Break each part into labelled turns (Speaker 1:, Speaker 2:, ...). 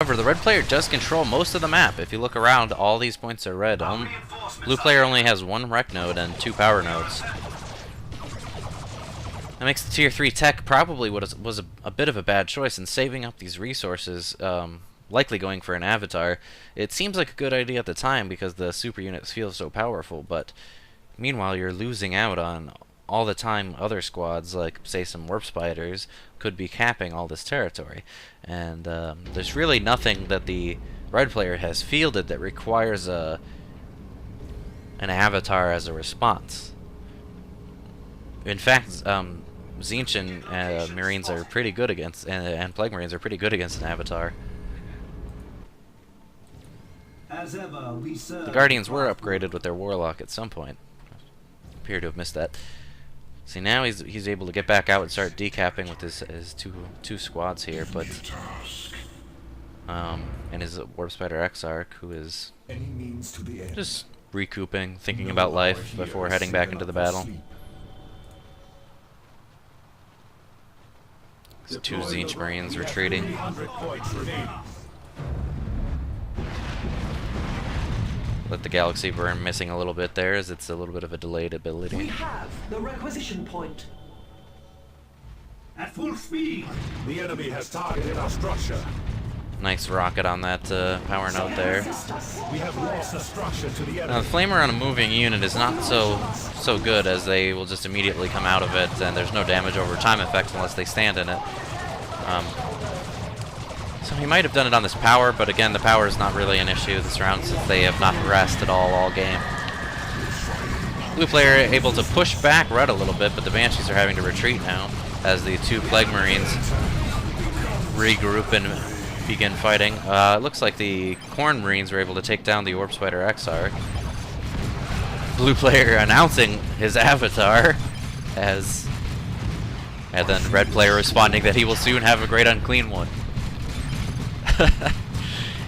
Speaker 1: However, the red player does control most of the map. If you look around, all these points are red. Blue player only has 1 rec node and 2 power nodes. That makes the tier 3 tech probably was a bit of a bad choice in saving up these resources, likely going for an avatar. It seems like a good idea at the time because the super units feel so powerful, but meanwhile you're losing out on all the time other squads, like say some warp spiders, could be capping all this territory. And there's really nothing that the red player has fielded that requires an avatar as a response. In fact, Tzeentch Marines are pretty good against, and Plague Marines are pretty good against an avatar. The Guardians were upgraded with their Warlock at some point. Appear to have missed that. See, now he's able to get back out and start decapping with his two squads here, but and his Warp Spider Exarch, who is just recouping, thinking about life before heading back into the battle. There's 2 Tzeentch Marines retreating. Let the Galaxy burn missing a little bit there, as it's a little bit of a delayed ability.
Speaker 2: We have the requisition point.
Speaker 3: At full speed.
Speaker 4: The enemy has targeted our structure.
Speaker 1: Nice rocket on that power node there.
Speaker 4: We have lost the structure to the enemy.
Speaker 1: Now the flamer on a moving unit is not so good, as they will just immediately come out of it, and there's no damage over time effect unless they stand in it. So he might have done it on this power, but again, the power is not really an issue this round since they have not harassed at all game. Blue player able to push back red a little bit, but the Banshees are having to retreat now as the 2 Plague Marines regroup and begin fighting. It looks like the Corn Marines were able to take down the Warp Spider Exarch. Blue player announcing his avatar and then red player responding that he will soon have a great unclean one.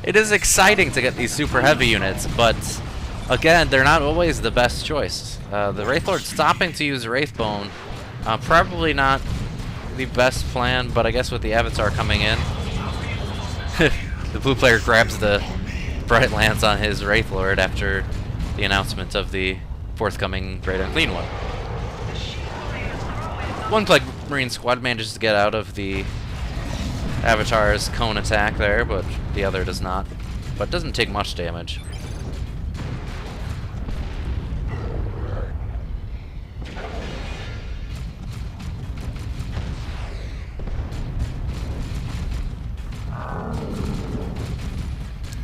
Speaker 1: It is exciting to get these super heavy units, but again, they're not always the best choice. The Wraith Lord stopping to use Wraithbone, probably not the best plan, but I guess with the Avatar coming in, the blue player grabs the Bright Lance on his Wraith Lord after the announcement of the forthcoming Great Unclean One. 1 Plague Marine squad manages to get out of the Avatar's cone attack there, but the other does not. But doesn't take much damage.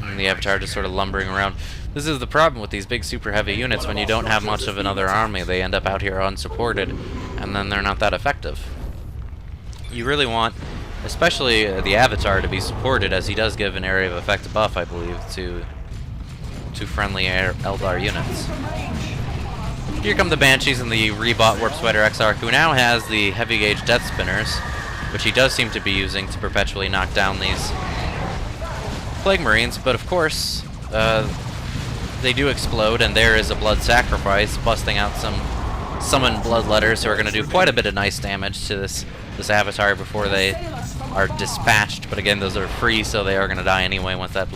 Speaker 1: And the Avatar just sort of lumbering around. This is the problem with these big super heavy units. When you don't have much of another army, they end up out here unsupported, and then they're not that effective. You really want, especially the Avatar, to be supported, as he does give an area of effect buff, I believe, to friendly Eldar units. Here come the Banshees and the rebought Warp Spider Exarch, who now has the heavy gauge Death Spinners, which he does seem to be using to perpetually knock down these Plague Marines, but of course, they do explode, and there is a blood sacrifice, busting out some summoned Bloodletters who are going to do quite a bit of nice damage to this Avatar before they are dispatched, but again, those are free, so they are going to die anyway once that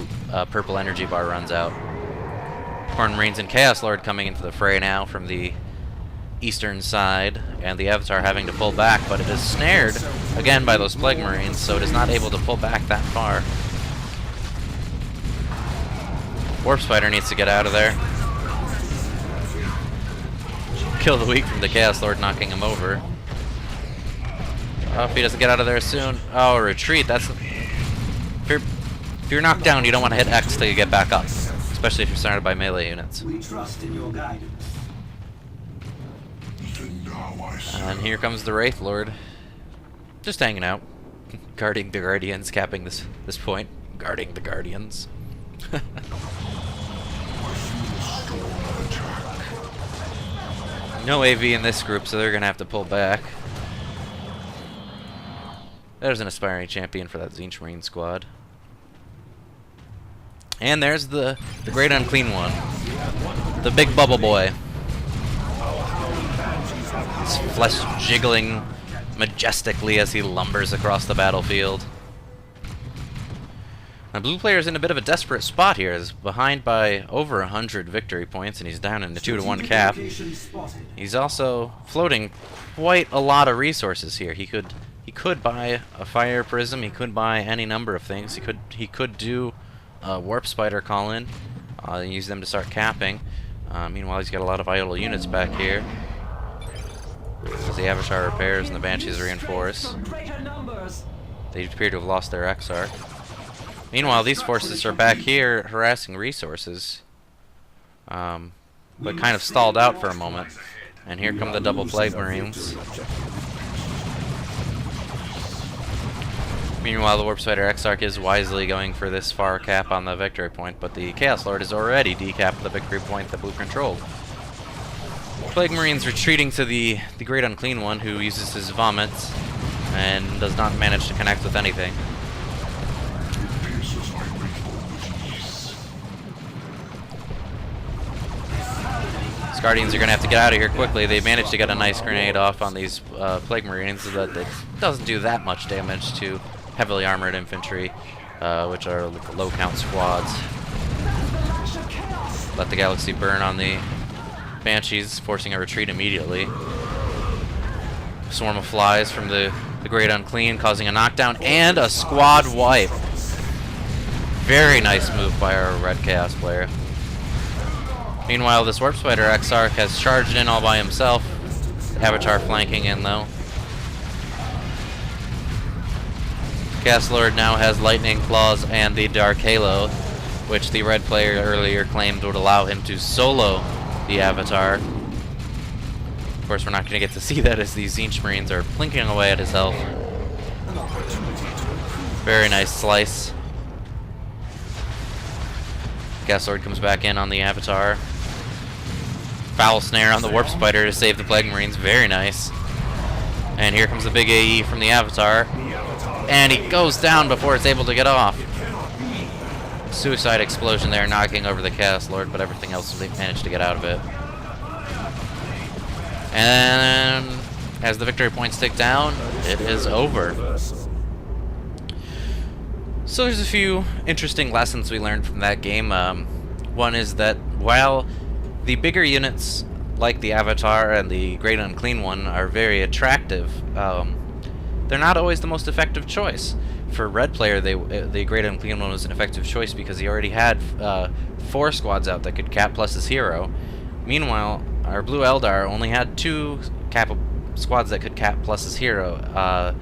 Speaker 1: purple energy bar runs out. Corn Marines and Chaos Lord coming into the fray now from the eastern side, and the Avatar having to pull back, but it is snared again by those Plague Marines, so it is not able to pull back that far. Warp Spider needs to get out of there. Kill the weak from the Chaos Lord, knocking him over. Oh, if he doesn't get out of there soon. Oh, retreat. That's. If you're knocked down, you don't want to hit X till you get back up, especially if you're surrounded by melee units.
Speaker 3: We trust in your guidance.
Speaker 1: And here comes the Wraith Lord, just hanging out, guarding the Guardians, capping this point, guarding the Guardians. No AV in this group, so they're gonna have to pull back. There's an aspiring champion for that Tzeentch Marine squad. And there's the Great Unclean One. The big bubble boy. His flesh jiggling majestically as he lumbers across the battlefield. Now, blue player's in a bit of a desperate spot here. He's behind by over 100 victory points, and he's down in the 2-to-1 cap.
Speaker 3: Location spotted.
Speaker 1: He's also floating quite a lot of resources here. He could buy a fire prism. He could buy any number of things. He could do a warp spider call in, use them to start capping. Meanwhile, he's got a lot of idle units back here. As the Avatar repairs and the Banshees reinforce.
Speaker 2: Greater numbers.
Speaker 1: They appear to have lost their Exarch. Meanwhile, these forces are back here harassing resources, but kind of stalled out for a moment. And here come the double Plague Marines. Meanwhile, the Warp Spider Exarch is wisely going for this far cap on the victory point, but the Chaos Lord has already decapped the victory point that blue controlled. Plague Marines retreating to the Great Unclean One, who uses his vomits and does not manage to connect with anything. Guardians are going to have to get out of here quickly. They managed to get a nice grenade off on these Plague Marines, but it doesn't do that much damage to heavily armored infantry, which are low count squads. Let the Galaxy burn on the Banshees, forcing a retreat immediately. Swarm of flies from the Great Unclean, causing a knockdown and a squad wipe. Very nice move by our red Chaos player. Meanwhile, this Warp Spider Exarch has charged in all by himself. Avatar flanking in, though. Chaos Lord now has Lightning Claws and the Dark Halo, which the red player earlier claimed would allow him to solo the Avatar. Of course, we're not going to get to see that as these Tzeentch Marines are blinking away at his health. Very nice slice. Chaos Lord comes back in on the Avatar. Foul snare on the Warp Spider to save the Plague Marines. Very nice. And here comes the big AE from the Avatar. And he goes down before it's able to get off. Suicide explosion there, knocking over the Chaos Lord, but everything else they managed to get out of it. And as the victory points tick down, it is over. So there's a few interesting lessons we learned from that game. One is that while the bigger units, like the Avatar and the Great Unclean One, are very attractive, they're not always the most effective choice. For red player, the Great Unclean One was an effective choice because he already had 4 squads out that could cap plus his hero. Meanwhile, our blue Eldar only had 2 squads that could cap plus his hero.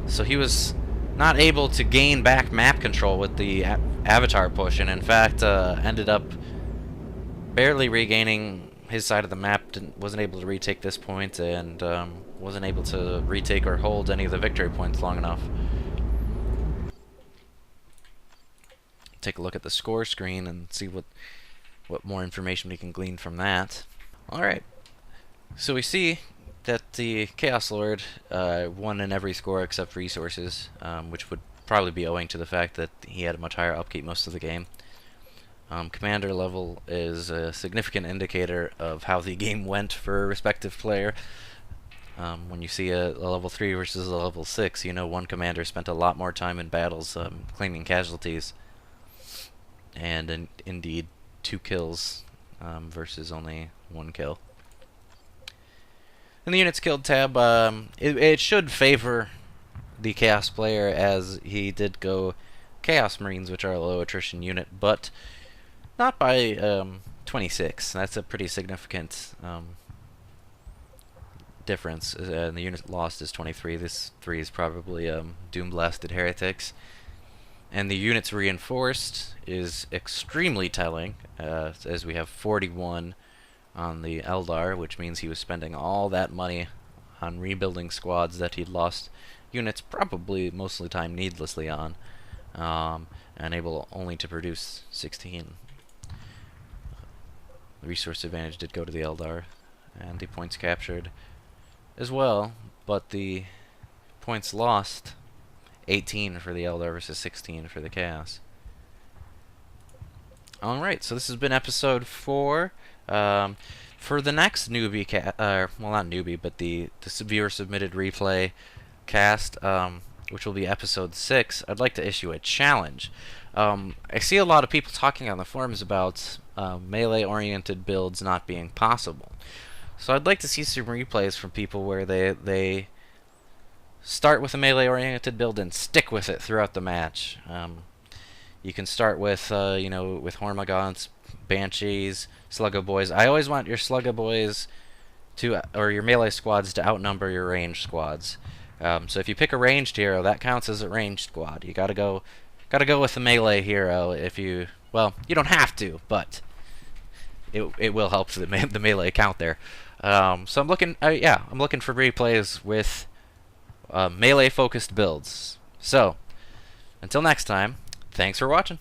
Speaker 1: So he was not able to gain back map control with the Avatar push, and in fact ended up barely regaining his side of the map. Wasn't able to retake this point, and wasn't able to retake or hold any of the victory points long enough. Take a look at the score screen and see what more information we can glean from that. Alright, so we see that the Chaos Lord won in every score except resources, which would probably be owing to the fact that he had a much higher upkeep most of the game. Commander level is a significant indicator of how the game went for a respective player. When you see a level 3 versus a level 6, you know one commander spent a lot more time in battles claiming casualties, and indeed 2 kills versus only 1 kill. In the units killed tab, it should favor the Chaos player, as he did go Chaos Marines, which are a low attrition unit, but not by 26. That's a pretty significant difference. And the unit lost is 23. This 3 is probably Doom-blasted heretics. And the units reinforced is extremely telling, as we have 41 on the Eldar, which means he was spending all that money on rebuilding squads that he'd lost units probably most of the time needlessly on, and able only to produce 16. The resource advantage did go to the Eldar, and the points captured as well, but the points lost, 18 for the Eldar versus 16 for the Chaos. Alright, so this has been episode 4. For the next newbie well, not newbie, but the viewer submitted replay cast, which will be episode 6, I'd like to issue a challenge. I see a lot of people talking on the forums about melee-oriented builds not being possible. So I'd like to see some replays from people where they start with a melee-oriented build and stick with it throughout the match. You can start with, you know, with Hormagaunts, Banshees, Sluggo Boys. I always want your Sluggo Boys to, or your melee squads to outnumber your ranged squads. So if you pick a ranged hero, that counts as a ranged squad. You gotta go with the melee hero. If you, well, you don't have to, but it will help the melee count there. So I'm looking, yeah, I'm looking for replays with melee focused builds. So until next time, thanks for watching.